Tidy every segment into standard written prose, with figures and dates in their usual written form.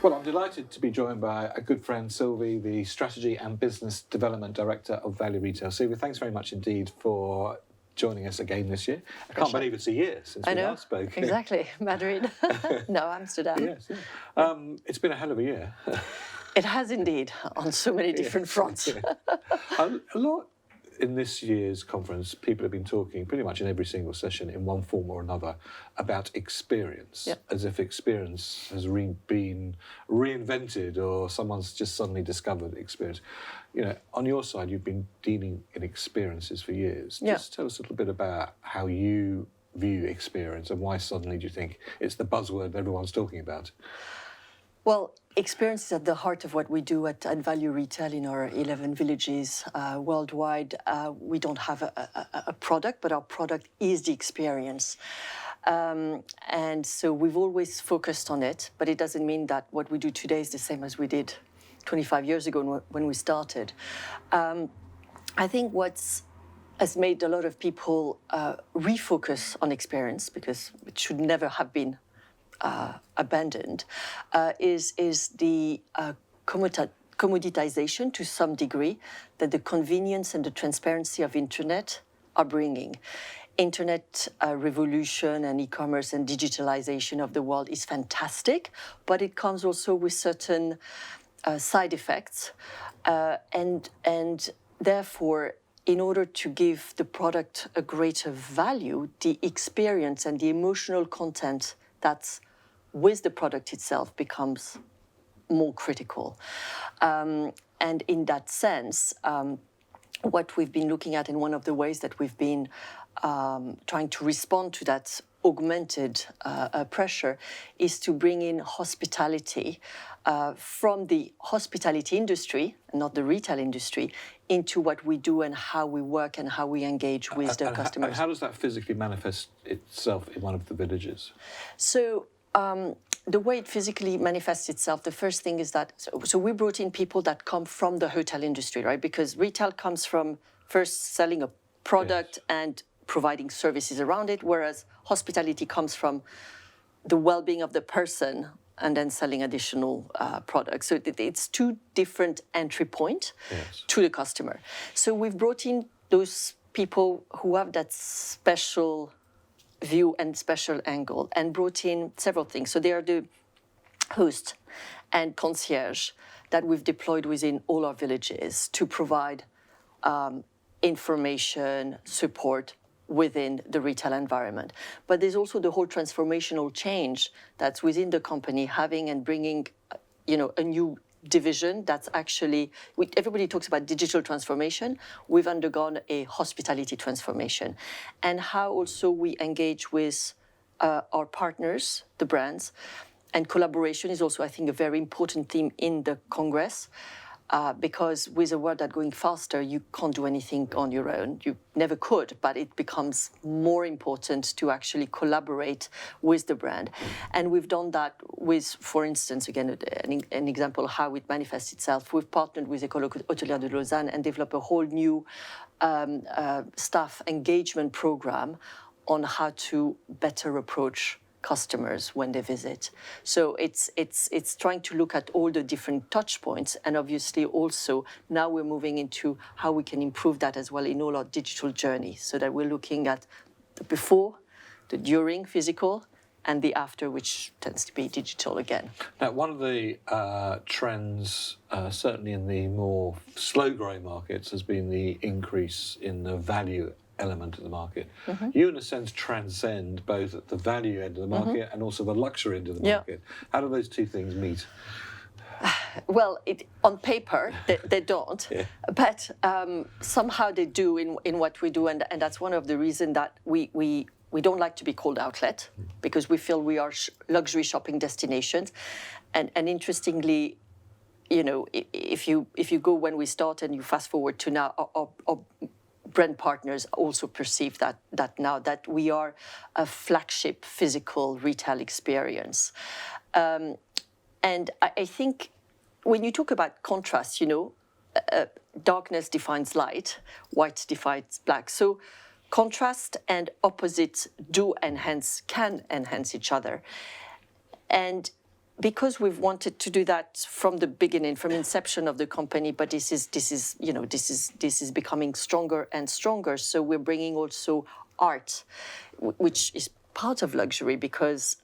Well, I'm delighted to be joined by a good friend, Sylvie, the Strategy and Business Development Director of Value Retail. Sylvie, thanks very much indeed for joining us again this year. I can't believe it's a year since we last spoke. Exactly. Madrid. No, Amsterdam. Yes, it's been a hell of a year. It has indeed, on so many different fronts. A lot in this year's conference, people have been talking pretty much in every single session in one form or another about experience, as if experience has been reinvented or someone's just suddenly discovered experience. You know, on your side, you've been dealing in experiences for years. Just tell us a little bit about how you view experience and why suddenly do you think it's the buzzword everyone's talking about? Well, experience is at the heart of what we do at Value Retail in our 11 villages worldwide. We don't have a product, but our product is the experience. And so we've always focused on it, but it doesn't mean that what we do today is the same as we did 25 years ago when we started. I think has made a lot of people refocus on experience, because it should never have been abandoned, is the commoditization to some degree that the convenience and the transparency of internet are bringing. Internet revolution and e-commerce and digitalization of the world is fantastic, but it comes also with certain side effects, and therefore, in order to give the product a greater value, the experience and the emotional content that's with the product itself becomes more critical. And in that sense, what we've been looking at, and one of the ways that we've been trying to respond to that augmented pressure, is to bring in hospitality from the hospitality industry, not the retail industry, into what we do and how we work and how we engage with the customers. And how does that physically manifest itself in one of the villages? So the way it physically manifests itself, the first thing is that, so we brought in people that come from the hotel industry, right? Because retail comes from first selling a product and providing services around it, whereas hospitality comes from the well-being of the person and then selling additional products. So it's two different entry points to the customer. So we've brought in those people who have that special view and special angle, and brought in several things. So they are the host and concierge that we've deployed within all our villages to provide information, support within the retail environment. But there's also the whole transformational change that's within the company, having and bringing, a new division that's actually, everybody talks about digital transformation. We've undergone a hospitality transformation, and how also we engage with our partners, the brands, and collaboration is also, I think, a very important theme in the Congress, because with a world that's going faster, you can't do anything on your own. You never could, but it becomes more important to actually collaborate with the brand. And we've done that with, for instance, again, an example of how it manifests itself. We've partnered with École Hôtelière de Lausanne and developed a whole new staff engagement program on how to better approach customers when they visit. So it's trying to look at all the different touch points, and obviously also now we're moving into how we can improve that as well in all our digital journey, so that we're looking at the before, the during physical, and the after, which tends to be digital again. Now, one of the trends, certainly in the more slow-growing markets, has been the increase in the value element of the market. You, in a sense, transcend both at the value end of the market and also the luxury end of the market. How do those two things meet? Well, on paper, they don't, but somehow they do in what we do, and that's one of the reasons that we don't like to be called outlet, because we feel we are luxury shopping destinations. And interestingly, if you go when we start and you fast forward to now, our brand partners also perceive that now, that we are a flagship physical retail experience. And I think when you talk about contrast, darkness defines light, white defines black. So contrast and opposites can enhance each other. And because we've wanted to do that from the beginning, from inception of the company, but this is becoming stronger and stronger. So we're bringing also art, which is part of luxury, because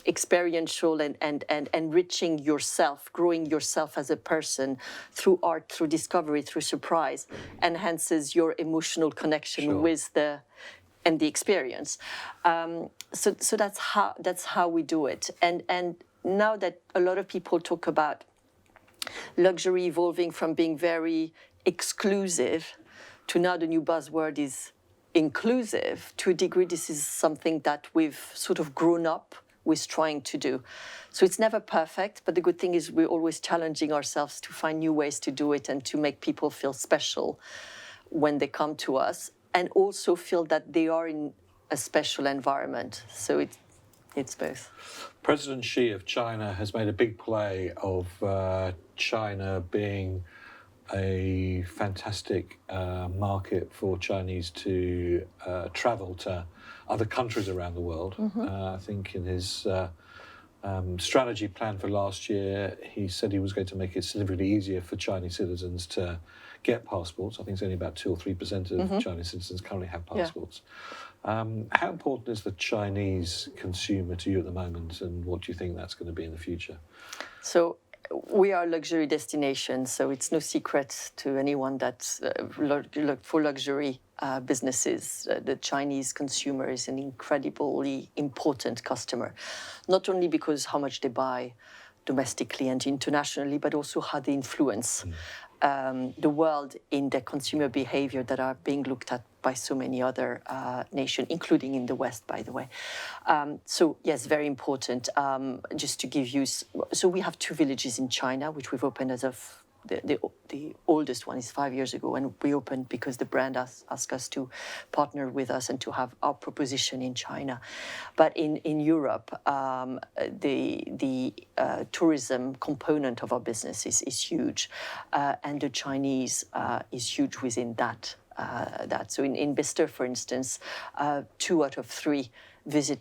experiential and enriching yourself, growing yourself as a person through art, through discovery, through surprise, enhances your emotional connection with the experience. So that's how we do it. And now that a lot of people talk about luxury evolving from being very exclusive to now the new buzzword is inclusive, to a degree, this is something that we've sort of grown up with trying to do. So it's never perfect, but the good thing is we're always challenging ourselves to find new ways to do it and to make people feel special when they come to us, and also feel that they are in a special environment. So it's both. President Xi of China has made a big play of China being a fantastic market for Chinese to travel to other countries around the world. I think in his strategy plan for last year, he said he was going to make it significantly easier for Chinese citizens to get passports. I think it's only about 2 or 3% of Chinese citizens currently have passports. How important is the Chinese consumer to you at the moment, and what do you think that's going to be in the future? So we are a luxury destination, so it's no secret to anyone that for luxury businesses, the Chinese consumer is an incredibly important customer, not only because how much they buy domestically and internationally, but also how they influence the world in their consumer behavior that are being looked at by so many other nations, including in the West, by the way. So yes, very important. Just to give you, so we have 2 villages in China, which we've opened as of the oldest one is 5 years ago, and we opened because the brand asked us to partner with us and to have our proposition in China. But in Europe, the tourism component of our business is huge, and the Chinese is huge within that. So in Bicester, for instance, 2 out of 3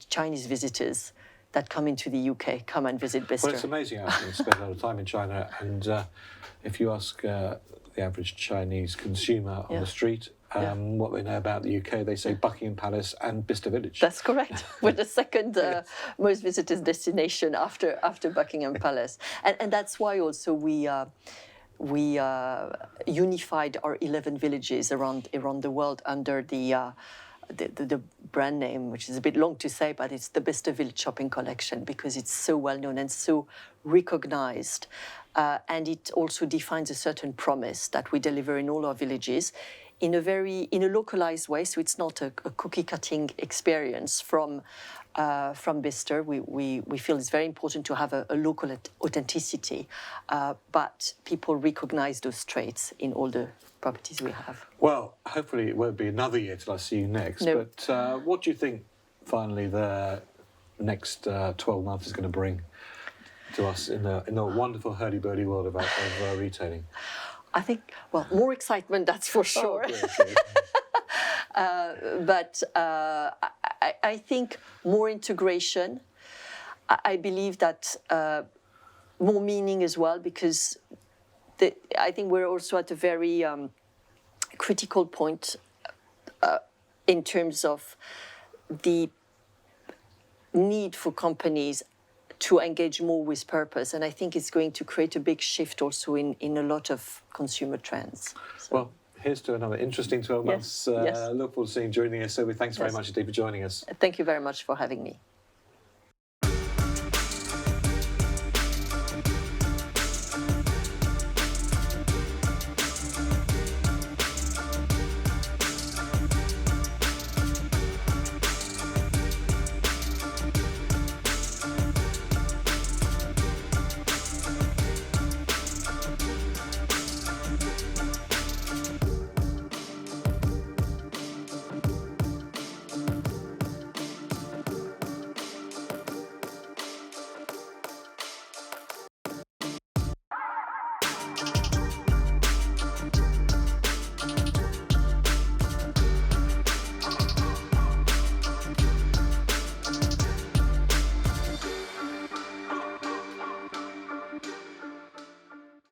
Chinese visitors that come into the UK come and visit Bicester. Well, it's amazing. I spent a lot of time in China, and if you ask the average Chinese consumer on the street what they know about the UK, they say Buckingham Palace and Bicester Village. That's correct. We're the second most visited destination after Buckingham Palace, and that's why also we unified our 11 villages around the world under the brand name, which is a bit long to say, but it's the Bicester Village Shopping Collection, because it's so well known and so recognized. And it also defines a certain promise that we deliver in all our villages in a localized way. So it's not a cookie cutting experience from Bicester. We feel it's very important to have a local authenticity, but people recognize those traits in all the properties we have. Well, hopefully it won't be another year till I see you next. No. But what do you think, finally, the next 12 months is going to bring to us in the wonderful hurdy-burdy world of retailing? I think, well, more excitement, that's for sure. But I think more integration. I believe that more meaning as well, because I think we're also at a very critical point in terms of the need for companies to engage more with purpose. And I think it's going to create a big shift also in a lot of consumer trends. So. Well, here's to another interesting 12 months. Yes. Look forward to seeing you joining us. Sylvie, thanks very much indeed for joining us. Thank you very much for having me.